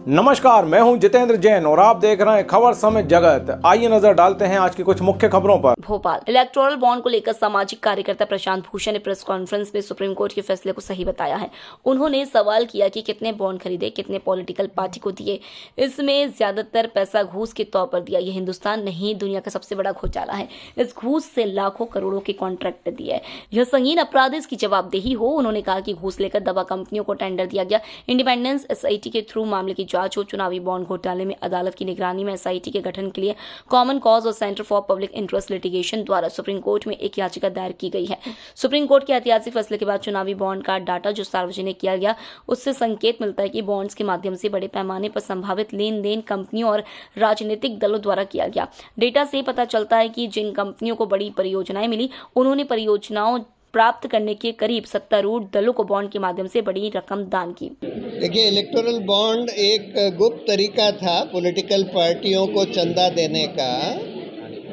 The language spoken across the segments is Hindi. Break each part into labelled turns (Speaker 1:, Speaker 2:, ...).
Speaker 1: नमस्कार, मैं हूं जितेंद्र जैन और आप देख रहे हैं खबर समय जगत। आइए नजर डालते हैं आज की कुछ मुख्य खबरों पर।
Speaker 2: भोपाल इलेक्टोरल बॉन्ड को लेकर सामाजिक कार्यकर्ता प्रशांत भूषण ने प्रेस कॉन्फ्रेंस में सुप्रीम कोर्ट के फैसले को सही बताया है। उन्होंने सवाल किया कि कितने बॉन्ड खरीदे, कितने पॉलिटिकल पार्टी को दिए। इसमें ज्यादातर पैसा घूस के तौर पर दिया। ये हिंदुस्तान नहीं, दुनिया का सबसे बड़ा घोटाला है। इस घूस से लाखों करोड़ों के कॉन्ट्रैक्ट दिए। यह संगीन अपराध, इसकी जवाबदेही हो। उन्होंने कहा कि घूस लेकर दवा कंपनियों को टेंडर दिया गया। इंडिपेंडेंस SIT के थ्रू मामले की जांच हो। चुनावी बॉन्ड घोटाले में अदालत की निगरानी में SIT के गठन के लिए कॉमन कॉज और centre for public interest litigation द्वारा सुप्रीम कोर्ट में एक याचिका दायर की गई है। सुप्रीम कोर्ट के ऐतिहासिक फैसले के बाद चुनावी बॉन्ड का डाटा जो सार्वजनिक किया गया, उससे संकेत मिलता है कि बॉन्ड्स के माध्यम से बड़े पैमाने पर संभावित लेन देन कंपनियों और राजनीतिक दलों द्वारा किया गया। डेटा से पता चलता है कि जिन कंपनियों को बड़ी परियोजनाएं मिली, उन्होंने परियोजनाओं प्राप्त करने के करीब सत्तारूढ़ दलों को बॉन्ड के माध्यम से बड़ी रकम दान की।
Speaker 3: देखिए, इलेक्टोरल बॉन्ड एक गुप्त तरीका था पॉलिटिकल पार्टियों को चंदा देने का,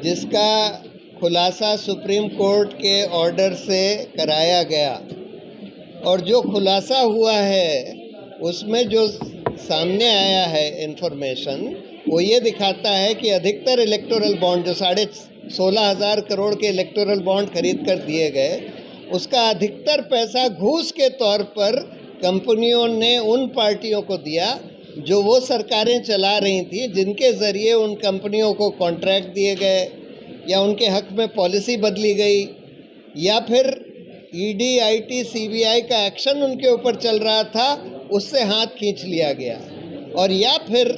Speaker 3: जिसका खुलासा सुप्रीम कोर्ट के ऑर्डर से कराया गया। और जो खुलासा हुआ है उसमें जो सामने आया है इंफॉर्मेशन, वो ये दिखाता है कि अधिकतर इलेक्टोरल बॉन्ड जो 16,500 करोड़ के इलेक्टोरल बॉन्ड खरीद कर दिए गए, उसका अधिकतर पैसा घूस के तौर पर कंपनियों ने उन पार्टियों को दिया जो वो सरकारें चला रही थी, जिनके ज़रिए उन कंपनियों को कॉन्ट्रैक्ट दिए गए या उनके हक में पॉलिसी बदली गई, या फिर ED, IT, CBI का एक्शन उनके ऊपर चल रहा था, उससे हाथ खींच लिया गया। और या फिर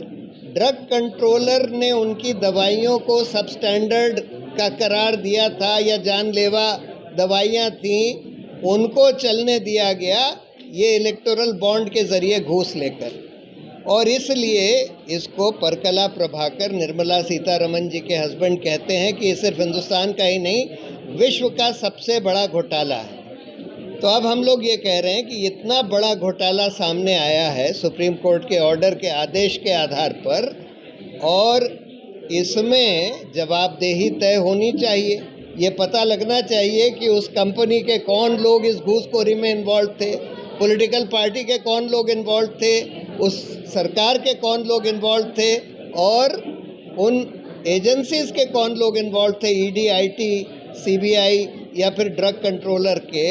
Speaker 3: ड्रग कंट्रोलर ने उनकी दवाइयों को सबस्टैंडर्ड का करार दिया था, या जानलेवा दवाइयाँ थीं, उनको चलने दिया गया ये इलेक्टोरल बॉन्ड के ज़रिए घूस लेकर। और इसलिए इसको परकला प्रभाकर, निर्मला सीतारमण जी के हस्बैंड, कहते हैं कि ये सिर्फ हिंदुस्तान का ही नहीं, विश्व का सबसे बड़ा घोटाला है। तो अब हम लोग ये कह रहे हैं कि इतना बड़ा घोटाला सामने आया है सुप्रीम कोर्ट के ऑर्डर के आदेश के आधार पर, और इसमें जवाबदेही तय होनी चाहिए। ये पता लगना चाहिए कि उस कंपनी के कौन लोग इस घूसखोरी में इन्वॉल्व थे, पॉलिटिकल पार्टी के कौन लोग इन्वॉल्व थे, उस सरकार के कौन लोग इन्वॉल्व थे, और उन एजेंसीज़ के कौन लोग इन्वॉल्व थे, ED, IT, CBI या फिर ड्रग कंट्रोलर के,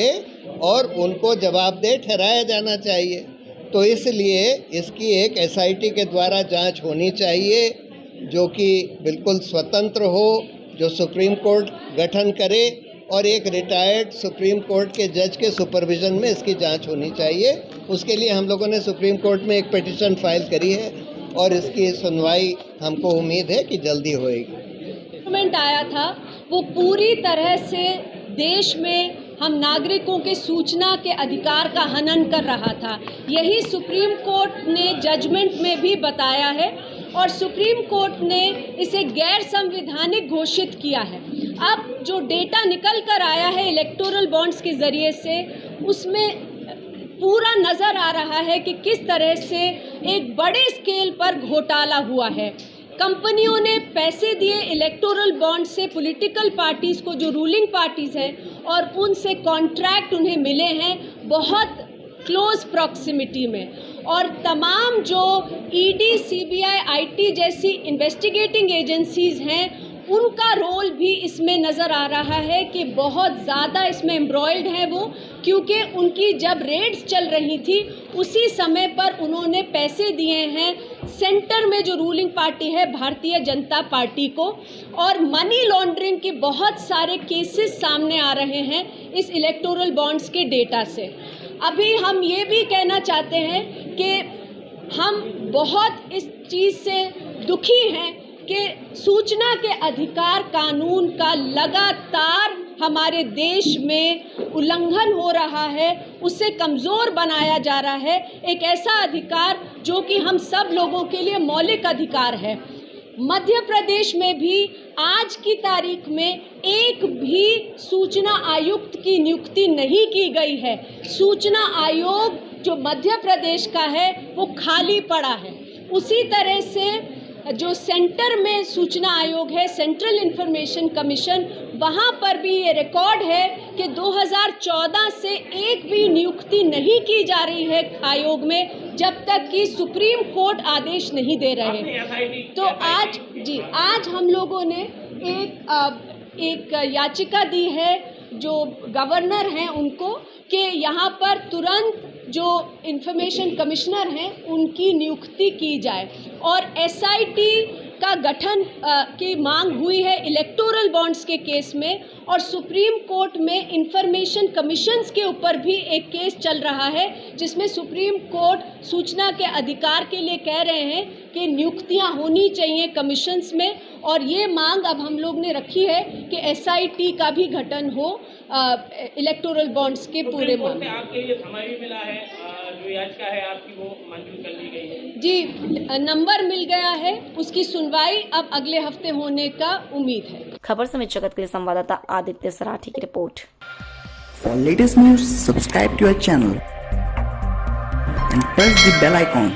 Speaker 3: और उनको जवाबदेह ठहराया जाना चाहिए। तो इसलिए इसकी एक SIT के द्वारा जांच होनी चाहिए, जो कि बिल्कुल स्वतंत्र हो, जो सुप्रीम कोर्ट गठन करे, और एक रिटायर्ड सुप्रीम कोर्ट के जज के सुपरविज़न में इसकी जांच होनी चाहिए। उसके लिए हम लोगों ने सुप्रीम कोर्ट में एक पिटीशन फाइल करी है, और इसकी सुनवाई हमको उम्मीद है कि जल्दी होएगी।
Speaker 4: डॉक्यूमेंट आया था, वो पूरी तरह से देश में हम नागरिकों के सूचना के अधिकार का हनन कर रहा था। यही सुप्रीम कोर्ट ने जजमेंट में भी बताया है, और सुप्रीम कोर्ट ने इसे गैर संवैधानिक घोषित किया है। अब जो डेटा निकल कर आया है इलेक्टोरल बॉन्ड्स के ज़रिए से, उसमें पूरा नज़र आ रहा है कि किस तरह से एक बड़े स्केल पर घोटाला हुआ है। कंपनियों ने पैसे दिए इलेक्टोरल बॉन्ड से पॉलिटिकल पार्टीज़ को, जो रूलिंग पार्टीज़ हैं, और उनसे कॉन्ट्रैक्ट उन्हें मिले हैं बहुत क्लोज प्रॉक्सिमिटी में। और तमाम जो ED, CBI, IT जैसी इन्वेस्टिगेटिंग एजेंसीज़ हैं, उनका रोल भी इसमें नज़र आ रहा है कि बहुत ज़्यादा इसमें एम्ब्रॉयड है वो, क्योंकि उनकी जब रेड्स चल रही थी उसी समय पर उन्होंने पैसे दिए हैं सेंटर में जो रूलिंग पार्टी है भारतीय जनता पार्टी को। और मनी लॉन्ड्रिंग के बहुत सारे केसेस सामने आ रहे हैं इस इलेक्टोरल बॉन्ड्स के डेटा से। अभी हम ये भी कहना चाहते हैं कि हम बहुत इस चीज़ से दुखी हैं कि सूचना के अधिकार कानून का लगातार हमारे देश में उल्लंघन हो रहा है, उससे कमज़ोर बनाया जा रहा है। एक ऐसा अधिकार जो कि हम सब लोगों के लिए मौलिक अधिकार है। मध्य प्रदेश में भी आज की तारीख में एक भी सूचना आयुक्त की नियुक्ति नहीं की गई है। सूचना आयोग जो मध्य प्रदेश का है वो खाली पड़ा है। उसी तरह से जो सेंटर में सूचना आयोग है, सेंट्रल इंफॉर्मेशन कमीशन, वहाँ पर भी ये रिकॉर्ड है कि 2014 से एक भी नियुक्ति नहीं की जा रही है आयोग में जब तक कि सुप्रीम कोर्ट आदेश नहीं दे रहे। तो आज हम लोगों ने एक याचिका दी है जो गवर्नर हैं उनको कि यहाँ पर तुरंत जो इंफॉर्मेशन कमिश्नर हैं उनकी नियुक्ति की जाए और एसआईटी का गठन की मांग हुई है इलेक्टोरल बॉन्ड्स के केस में और सुप्रीम कोर्ट में इंफॉर्मेशन कमीशंस के ऊपर भी एक केस चल रहा है जिसमें सुप्रीम कोर्ट सूचना के अधिकार के लिए कह रहे हैं कि नियुक्तियां होनी चाहिए कमीशंस में और ये मांग अब हम लोग ने रखी है कि एसआईटी का भी गठन हो इलेक्टोरल बॉन्ड्स के पूरे मामले।
Speaker 5: आपके लिए समय भी मिला है, जो याचिका है आपकी वो मंजूर कर ली गई है?
Speaker 4: जी, नंबर मिल गया है, उसकी सुनवाई अब अगले हफ्ते होने का उम्मीद है।
Speaker 2: खबर समेत जगत के लिए संवाददाता आदित्य सराठी की report.
Speaker 6: For latest news, subscribe to our channel and press the bell icon.